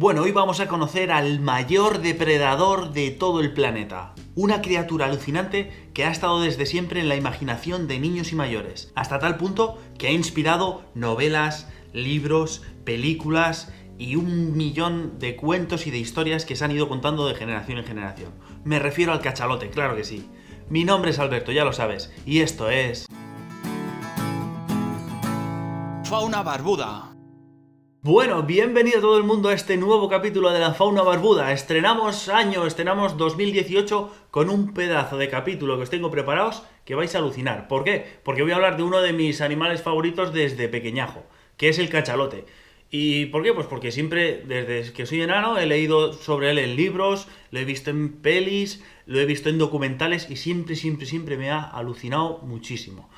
Bueno, hoy vamos a conocer al mayor depredador de todo el planeta. Una criatura alucinante que ha estado desde siempre en la imaginación de niños y mayores, hasta tal punto que ha inspirado novelas, libros, películas y un millón de cuentos y de historias que se han ido contando de generación en generación. Me refiero al cachalote, claro que sí. Mi nombre es Alberto, ya lo sabes, y esto es... Fauna barbuda. Bueno, bienvenido todo el mundo a este nuevo capítulo de la fauna barbuda. Estrenamos 2018 con un pedazo de capítulo que os tengo preparados que vais a alucinar. ¿Por qué? Porque voy a hablar de uno de mis animales favoritos desde pequeñajo, que es el cachalote. ¿Y por qué? Pues porque siempre, desde que soy enano, he leído sobre él en libros, lo he visto en pelis, lo he visto en documentales y siempre me ha alucinado muchísimo.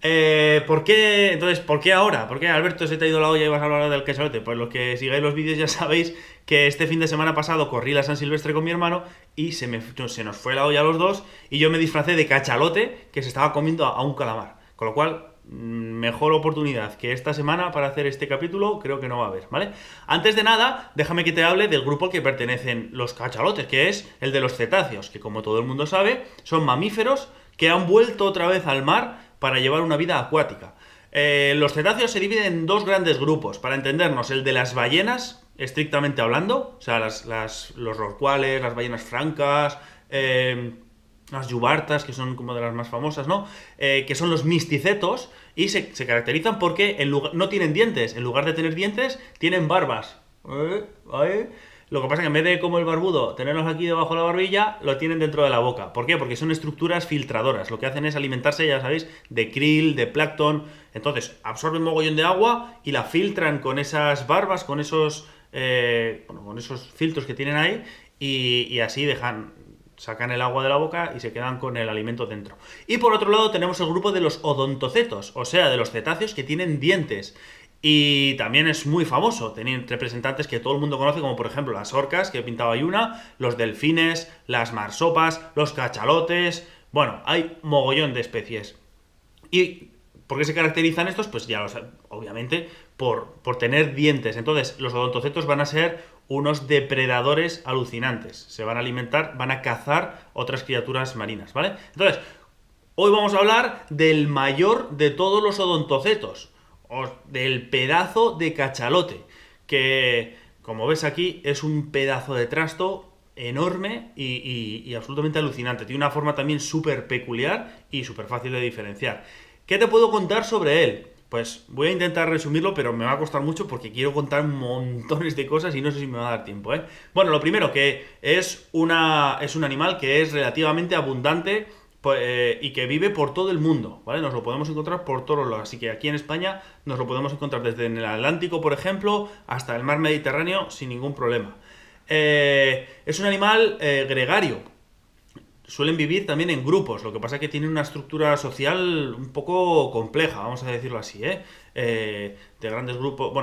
¿Por qué? Entonces, ¿por qué ahora? ¿Por qué, Alberto, se te ha ido la olla y vas a hablar del cachalote? Pues los que sigáis los vídeos ya sabéis que este fin de semana pasado corrí la San Silvestre con mi hermano y se nos fue la olla a los dos y yo me disfracé de cachalote que se estaba comiendo a un calamar. Con lo cual, mejor oportunidad que esta semana para hacer este capítulo creo que no va a haber, ¿vale? Antes de nada, déjame que te hable del grupo al que pertenecen los cachalotes, que es el de los cetáceos, que como todo el mundo sabe, son mamíferos que han vuelto otra vez al mar para llevar una vida acuática. Los cetáceos se dividen en dos grandes grupos, para entendernos, el de las ballenas, estrictamente hablando, o sea, los rorcuales, las ballenas francas, las yubartas, que son como de las más famosas, ¿no? Que son los misticetos, y se caracterizan porque no tienen dientes, en lugar de tener dientes, tienen barbas. Lo que pasa es que en vez de, como el barbudo, tenerlos aquí debajo de la barbilla, lo tienen dentro de la boca. ¿Por qué? Porque son estructuras filtradoras. Lo que hacen es alimentarse, ya sabéis, de krill, de plancton. Entonces, absorben mogollón de agua y la filtran con esas barbas, con esos filtros que tienen ahí, y así sacan el agua de la boca y se quedan con el alimento dentro. Y por otro lado tenemos el grupo de los odontocetos, o sea, de los cetáceos que tienen dientes. Y también es muy famoso, tienen representantes que todo el mundo conoce, como por ejemplo las orcas, que he pintado ahí una, los delfines, las marsopas, los cachalotes... Bueno, hay mogollón de especies. ¿Y por qué se caracterizan estos? Pues ya lo saben, obviamente, por tener dientes. Entonces, los odontocetos van a ser unos depredadores alucinantes. Se van a alimentar, van a cazar otras criaturas marinas, ¿vale? Entonces, hoy vamos a hablar del mayor de todos los odontocetos, del pedazo de cachalote, que, como ves aquí, es un pedazo de trasto enorme y absolutamente alucinante. Tiene una forma también súper peculiar y súper fácil de diferenciar. ¿Qué te puedo contar sobre él? Pues voy a intentar resumirlo, pero me va a costar mucho porque quiero contar montones de cosas y no sé si me va a dar tiempo, ¿eh? Bueno, lo primero, que es un animal que es relativamente abundante y que vive por todo el mundo, ¿vale? Nos lo podemos encontrar por todos lados, así que aquí en España nos lo podemos encontrar desde en el Atlántico, por ejemplo, hasta el mar Mediterráneo sin ningún problema. Es un animal gregario. Suelen vivir también en grupos, lo que pasa es que tienen una estructura social un poco compleja, vamos a decirlo así, de grandes grupos,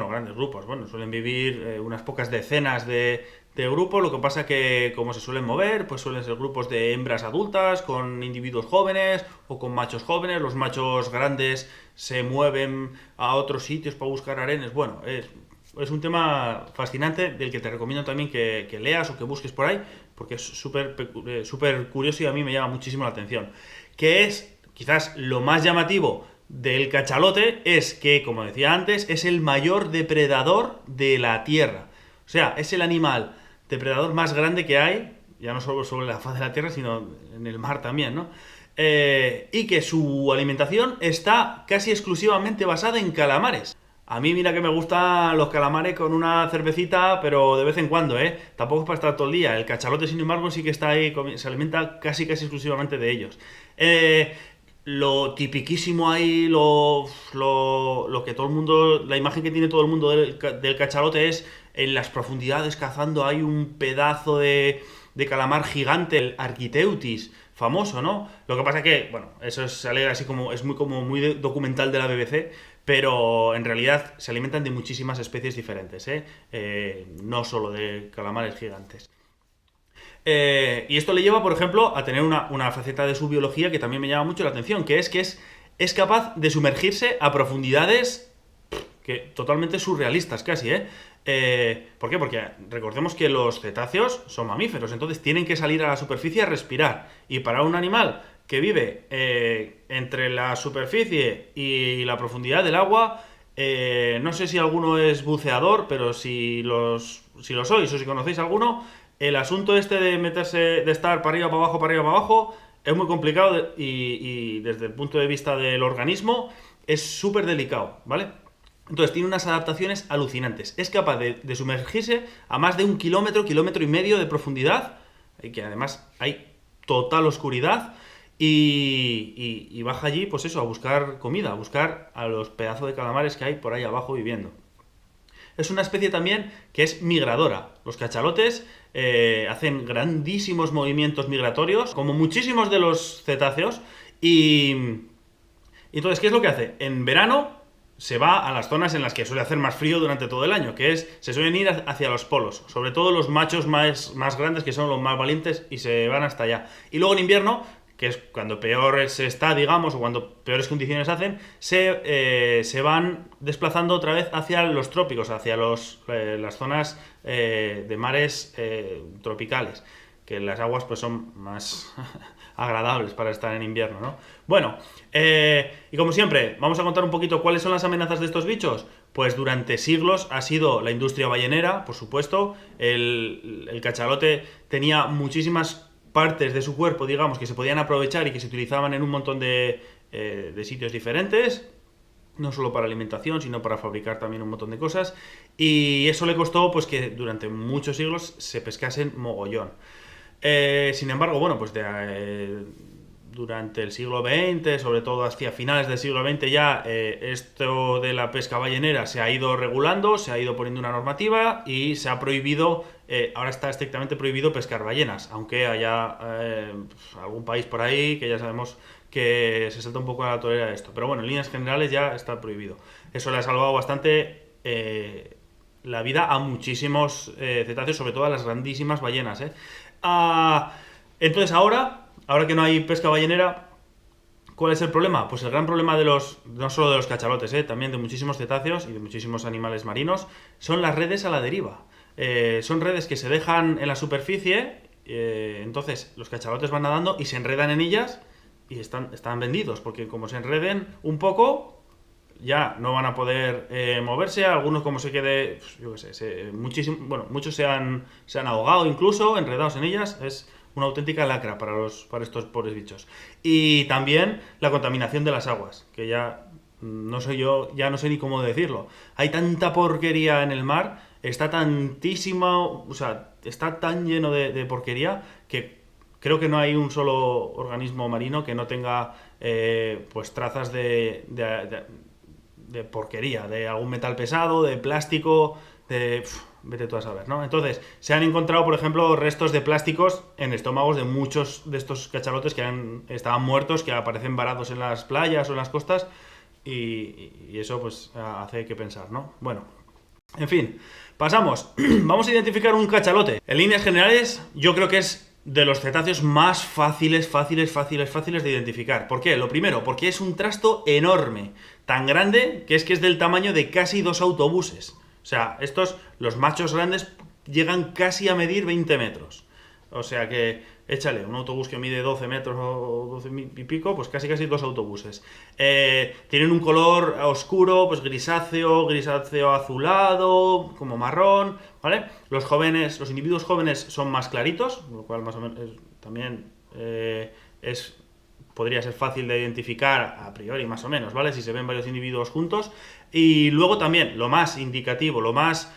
suelen vivir unas pocas decenas de grupos, lo que pasa es que como se suelen mover, pues suelen ser grupos de hembras adultas con individuos jóvenes o con machos jóvenes. Los machos grandes se mueven a otros sitios para buscar arenes. Bueno, es un tema fascinante del que te recomiendo también que leas o que busques por ahí, porque es súper curioso y a mí me llama muchísimo la atención. Que es, quizás lo más llamativo del cachalote, es que, como decía antes, es el mayor depredador de la Tierra. O sea, es el animal depredador más grande que hay, ya no solo sobre la faz de la Tierra, sino en el mar también, ¿no? Y que su alimentación está casi exclusivamente basada en calamares. A mí mira que me gustan los calamares con una cervecita, pero de vez en cuando, ¿eh? Tampoco es para estar todo el día. El cachalote, sin embargo, sí que está ahí, se alimenta casi exclusivamente de ellos. Lo tipiquísimo ahí, lo que todo el mundo, la imagen que tiene todo el mundo del cachalote es en las profundidades cazando hay un pedazo de calamar gigante, el Architeuthis, famoso, ¿no? Lo que pasa es que, bueno, eso sale así como, es muy documental de la BBC, pero en realidad se alimentan de muchísimas especies diferentes, no solo de calamares gigantes. Y esto le lleva, por ejemplo, a tener una faceta de su biología que también me llama mucho la atención, que es capaz de sumergirse a profundidades totalmente surrealistas casi, ¿Por qué? Porque recordemos que los cetáceos son mamíferos, entonces tienen que salir a la superficie a respirar. Y para un animal que vive entre la superficie y la profundidad del agua, no sé si alguno es buceador, pero si lo sois o si conocéis alguno, el asunto este de meterse, de estar para arriba, para abajo, para arriba, para abajo, es muy complicado y desde el punto de vista del organismo es súper delicado, ¿vale? Entonces tiene unas adaptaciones alucinantes. Es capaz de sumergirse a más de 1 kilómetro, kilómetro y medio de profundidad, y que además hay total oscuridad, y baja allí, pues eso, a buscar comida, a buscar a los pedazos de calamares que hay por ahí abajo viviendo. Es una especie también que es migradora. Los cachalotes hacen grandísimos movimientos migratorios, como muchísimos de los cetáceos, y entonces, ¿qué es lo que hace? En verano se va a las zonas en las que suele hacer más frío durante todo el año, que es, se suelen ir hacia los polos, sobre todo los machos más grandes, que son los más valientes, y se van hasta allá. Y luego en invierno, que es cuando peor se está, digamos, o cuando peores condiciones hacen, se van desplazando otra vez hacia los trópicos, hacia las zonas de mares tropicales, que las aguas pues son más agradables para estar en invierno, ¿no? Bueno, y como siempre, vamos a contar un poquito cuáles son las amenazas de estos bichos. Pues durante siglos ha sido la industria ballenera, por supuesto. El cachalote tenía muchísimas partes de su cuerpo, digamos, que se podían aprovechar y que se utilizaban en un montón de sitios diferentes, no solo para alimentación, sino para fabricar también un montón de cosas, y eso le costó pues que durante muchos siglos se pescasen mogollón. Sin embargo, bueno, pues durante el siglo XX, sobre todo hacia finales del siglo XX ya, esto de la pesca ballenera se ha ido regulando, se ha ido poniendo una normativa y se ha prohibido, ahora está estrictamente prohibido pescar ballenas, aunque haya algún país por ahí que ya sabemos que se salta un poco a la torera de esto. Pero bueno, en líneas generales ya está prohibido. Eso le ha salvado bastante la vida a muchísimos cetáceos, sobre todo a las grandísimas ballenas, entonces ahora que no hay pesca ballenera, ¿cuál es el problema? Pues el gran problema no solo de los cachalotes, también de muchísimos cetáceos y de muchísimos animales marinos, son las redes a la deriva. Son redes que se dejan en la superficie, entonces los cachalotes van nadando y se enredan en ellas y están vendidos, porque como se enreden un poco, ya no van a poder moverse. Algunos, como se quede, yo qué sé, muchos se han ahogado incluso, enredados en ellas. Es una auténtica lacra para estos pobres bichos. Y también la contaminación de las aguas, que ya no sé ni cómo decirlo. Hay tanta porquería en el mar, está tantísimo, o sea, está tan lleno de porquería que creo que no hay un solo organismo marino que no tenga pues trazas de porquería, de algún metal pesado, de plástico, vete tú a saber, ¿no? Entonces, se han encontrado, por ejemplo, restos de plásticos en estómagos de muchos de estos cachalotes que estaban muertos, que aparecen varados en las playas o en las costas, y eso pues hace que pensar, ¿no? Bueno, en fin, pasamos. Vamos a identificar un cachalote. En líneas generales, yo creo que es de los cetáceos más fáciles de identificar. ¿Por qué? Lo primero, porque es un trasto enorme, tan grande que es del tamaño de casi 2 autobuses. O sea, los machos grandes llegan casi a medir 20 metros. O sea que, échale, un autobús que mide 12 metros o 12 y pico, pues casi 2 autobuses. Tienen un color oscuro, pues grisáceo azulado, como marrón, ¿vale? Los individuos jóvenes son más claritos, lo cual más o menos también podría ser fácil de identificar a priori, más o menos, ¿vale? Si se ven varios individuos juntos. Y luego también, lo más indicativo, lo más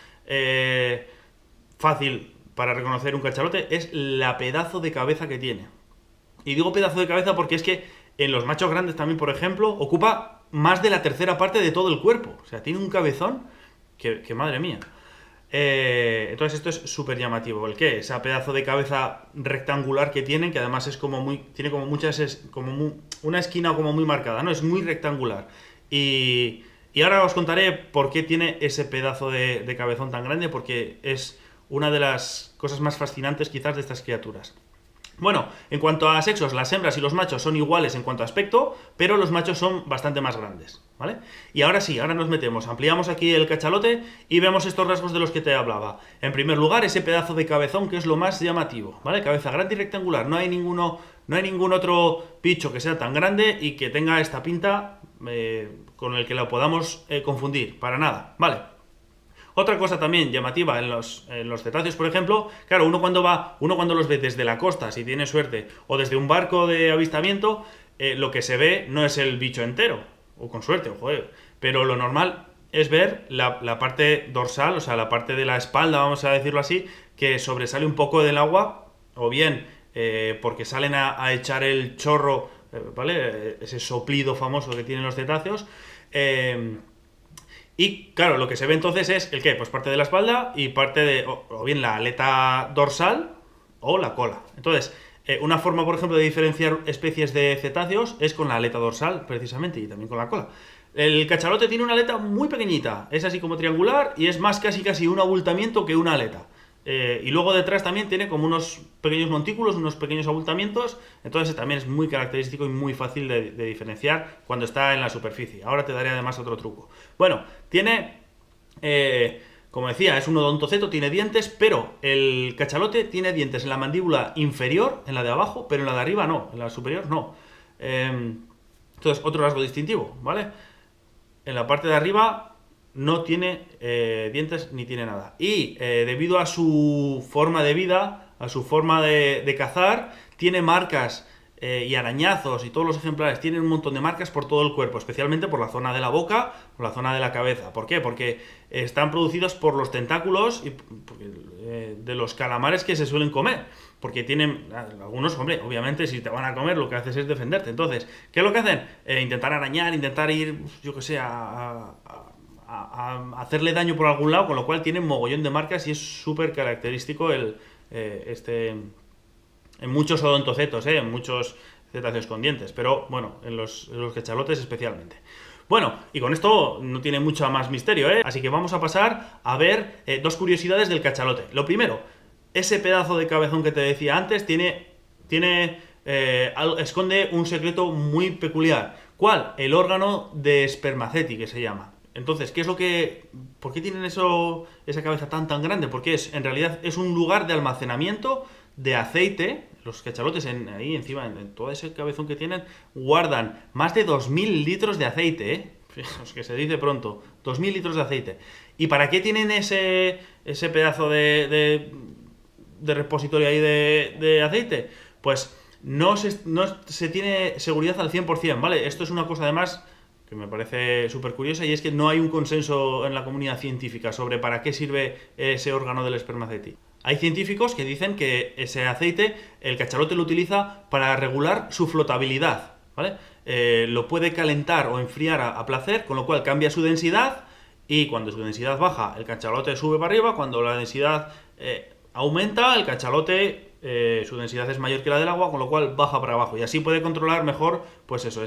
fácil para reconocer un cachalote es la pedazo de cabeza que tiene. Y digo pedazo de cabeza porque es que en los machos grandes también, por ejemplo, ocupa más de la tercera parte de todo el cuerpo. O sea, tiene un cabezón que madre mía. Entonces esto es súper llamativo. ¿El qué? Esa pedazo de cabeza rectangular que tiene, que además tiene como muchas, una esquina como muy marcada, ¿no? Es muy rectangular. Y ahora os contaré por qué tiene ese pedazo de cabezón tan grande, porque es una de las cosas más fascinantes quizás de estas criaturas. Bueno, en cuanto a sexos, las hembras y los machos son iguales en cuanto a aspecto, pero los machos son bastante más grandes, ¿vale? Y ahora sí, ahora nos metemos, ampliamos aquí el cachalote y vemos estos rasgos de los que te hablaba. En primer lugar, ese pedazo de cabezón que es lo más llamativo, ¿vale? Cabeza grande y rectangular, no hay ningún otro bicho que sea tan grande y que tenga esta pinta con el que lo podamos confundir, para nada, ¿vale? Otra cosa también llamativa en los cetáceos, por ejemplo, claro, uno cuando los ve desde la costa, si tiene suerte, o desde un barco de avistamiento, lo que se ve no es el bicho entero, o con suerte, joder, pero lo normal es ver la parte dorsal, o sea, la parte de la espalda, vamos a decirlo así, que sobresale un poco del agua, o bien porque salen a echar el chorro, ¿vale? Ese soplido famoso que tienen los cetáceos, y claro, lo que se ve entonces es el qué, pues parte de la espalda y parte de, o bien la aleta dorsal o la cola. Entonces, una forma, por ejemplo, de diferenciar especies de cetáceos es con la aleta dorsal, precisamente, y también con la cola. El cachalote tiene una aleta muy pequeñita, es así como triangular y es más casi un abultamiento que una aleta. Y luego detrás también tiene como unos pequeños montículos, unos pequeños abultamientos, entonces también es muy característico y muy fácil de diferenciar cuando está en la superficie. Ahora te daré además otro truco. Bueno, tiene, como decía, es un odontoceto, tiene dientes, pero el cachalote tiene dientes en la mandíbula inferior, en la de abajo, pero en la de arriba no, en la superior no. Entonces, otro rasgo distintivo, ¿vale? En la parte de arriba no tiene dientes ni tiene nada. Y debido a su forma de vida, a su forma de cazar, tiene marcas y arañazos, y todos los ejemplares tienen un montón de marcas por todo el cuerpo, especialmente por la zona de la boca, por la zona de la cabeza. ¿Por qué? Porque están producidos por los tentáculos de los calamares que se suelen comer. Porque tienen, algunos, hombre, obviamente si te van a comer lo que haces es defenderte. Entonces, ¿qué es lo que hacen? Intentar arañar, intentar ir, yo que sé, a hacerle daño por algún lado, con lo cual tienen mogollón de marcas y es súper característico en muchos odontocetos, en muchos cetáceos con dientes, pero bueno, en los cachalotes especialmente. Bueno, y con esto no tiene mucho más misterio, así que vamos a pasar a ver dos curiosidades del cachalote. Lo primero, ese pedazo de cabezón que te decía antes esconde un secreto muy peculiar. ¿Cuál? El órgano de Spermaceti, que se llama. Entonces, ¿por qué tienen esa cabeza tan grande? Porque en realidad es un lugar de almacenamiento de aceite. Los cachalotes ahí encima, en todo ese cabezón que tienen, guardan más de 2.000 litros de aceite, Fijaos que se dice pronto, 2.000 litros de aceite. ¿Y para qué tienen ese pedazo de repositorio ahí de aceite? Pues no se tiene seguridad al 100%, ¿vale? Esto es una cosa además que me parece súper curiosa, y es que no hay un consenso en la comunidad científica sobre para qué sirve ese órgano del Spermaceti. Hay científicos que dicen que ese aceite, el cachalote lo utiliza para regular su flotabilidad, ¿vale? Lo puede calentar o enfriar a placer, con lo cual cambia su densidad, y cuando su densidad baja, el cachalote sube para arriba. Cuando la densidad aumenta, el cachalote su densidad es mayor que la del agua, con lo cual baja para abajo, y así puede controlar mejor, pues eso,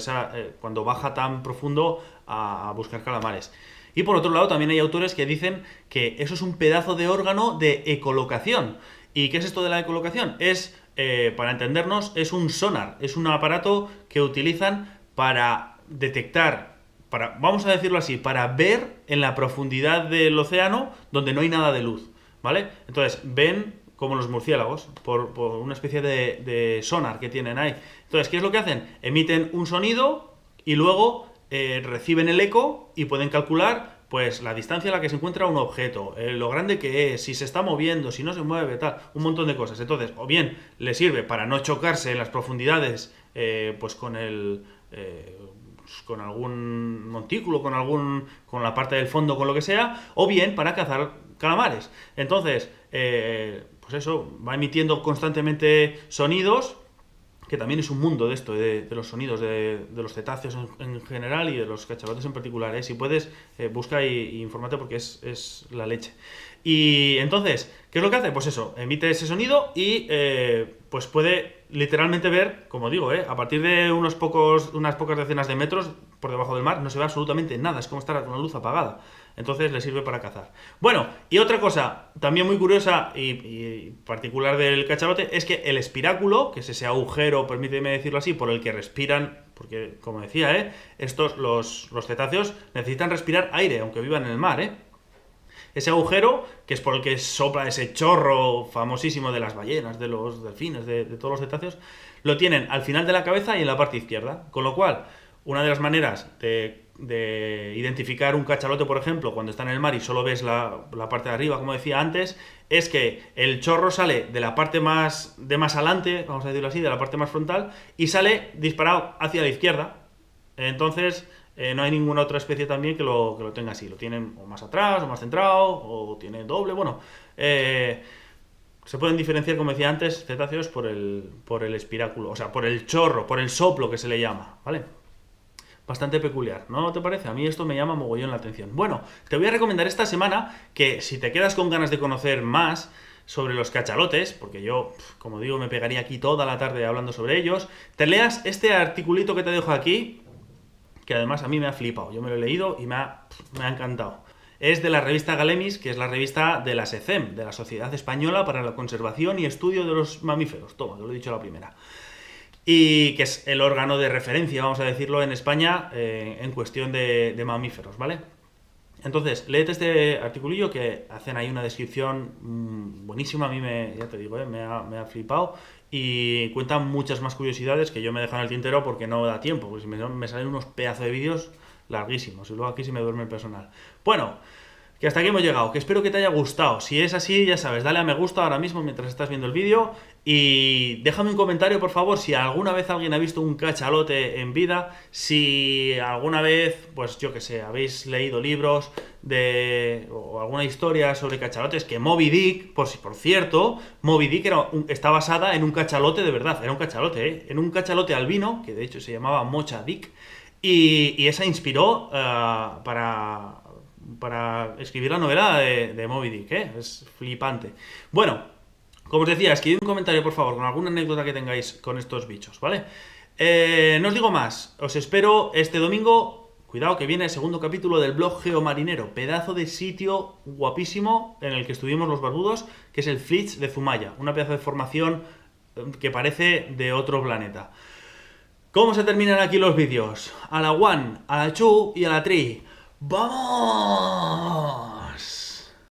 cuando baja tan profundo a buscar calamares. Y por otro lado, también hay autores que dicen que eso es un pedazo de órgano de ecolocación. ¿Y qué es esto de la ecolocación? Para entendernos, es un sonar, es un aparato que utilizan para detectar, vamos a decirlo así, para ver en la profundidad del océano donde no hay nada de luz, ¿vale? Entonces, ven como los murciélagos, por una especie de sonar que tienen ahí. Entonces, ¿qué es lo que hacen? Emiten un sonido y luego reciben el eco y pueden calcular pues la distancia a la que se encuentra un objeto, lo grande que es, si se está moviendo, si no se mueve, tal, un montón de cosas. Entonces, o bien les sirve para no chocarse en las profundidades pues con algún montículo, con la parte del fondo, con lo que sea, o bien para cazar calamares. Entonces, pues eso, va emitiendo constantemente sonidos, que también es un mundo de esto, de los sonidos de los cetáceos en general y de los cachalotes en particular. Si puedes, busca y infórmate, porque es la leche. Y entonces, ¿qué es lo que hace? Pues eso, emite ese sonido y pues puede literalmente ver, como digo, a partir de unas pocas decenas de metros por debajo del mar, no se ve absolutamente nada, es como estar con la luz apagada. Entonces le sirve para cazar. Bueno, y otra cosa también muy curiosa y particular del cachalote es que el espiráculo, que es ese agujero, permíteme decirlo así, por el que respiran, porque como decía, los cetáceos necesitan respirar aire, aunque vivan en el mar, Ese agujero, que es por el que sopla ese chorro famosísimo de las ballenas, de los delfines, de todos los cetáceos, lo tienen al final de la cabeza y en la parte izquierda. Con lo cual, una de las maneras de identificar un cachalote, por ejemplo, cuando está en el mar y solo ves la parte de arriba, como decía antes, es que el chorro sale de la parte más adelante, vamos a decirlo así, de la parte más frontal, y sale disparado hacia la izquierda. Entonces, no hay ninguna otra especie también que lo tenga así. Lo tienen o más atrás, o más centrado, o tiene doble. Bueno, se pueden diferenciar, como decía antes, cetáceos por el espiráculo, o sea, por el chorro, por el soplo que se le llama, ¿vale? Bastante peculiar, ¿no te parece? A mí esto me llama mogollón la atención. Bueno, te voy a recomendar esta semana que si te quedas con ganas de conocer más sobre los cachalotes, porque yo, como digo, me pegaría aquí toda la tarde hablando sobre ellos, te leas este articulito que te dejo aquí, que además a mí me ha flipado. Yo me lo he leído y me ha encantado. Es de la revista Galemis, que es la revista de la SECEM, de la Sociedad Española para la Conservación y Estudio de los Mamíferos. Toma, te lo he dicho a la primera. Y que es el órgano de referencia, vamos a decirlo, en España en cuestión de mamíferos, ¿vale? Entonces, léete este articulillo que hacen ahí una descripción buenísima, a mí ya te digo, me ha flipado y cuentan muchas más curiosidades que yo me he dejado en el tintero porque no da tiempo, porque me salen unos pedazos de vídeos larguísimos y luego aquí se me duerme el personal. Bueno, que hasta aquí hemos llegado, que espero que te haya gustado. Si es así, ya sabes, dale a me gusta ahora mismo mientras estás viendo el vídeo y déjame un comentario, por favor, si alguna vez alguien ha visto un cachalote en vida, si alguna vez, pues yo que sé, habéis leído libros o alguna historia sobre cachalotes, que Moby Dick, por cierto, Moby Dick está basada en un cachalote de verdad, era un cachalote, en un cachalote albino, que de hecho se llamaba Mocha Dick, y esa inspiró para escribir la novela de Moby Dick, es flipante. Bueno, como os decía, escribid un comentario, por favor, con alguna anécdota que tengáis con estos bichos, ¿vale? No os digo más, os espero este domingo. Cuidado que viene el segundo capítulo del blog Geomarinero, pedazo de sitio guapísimo en el que estuvimos los barbudos, que es el Flits de Zumaya, una pedazo de formación que parece de otro planeta. ¿Cómo se terminan aquí los vídeos? A la 1, a la 2 y a la 3. ¡Vamos!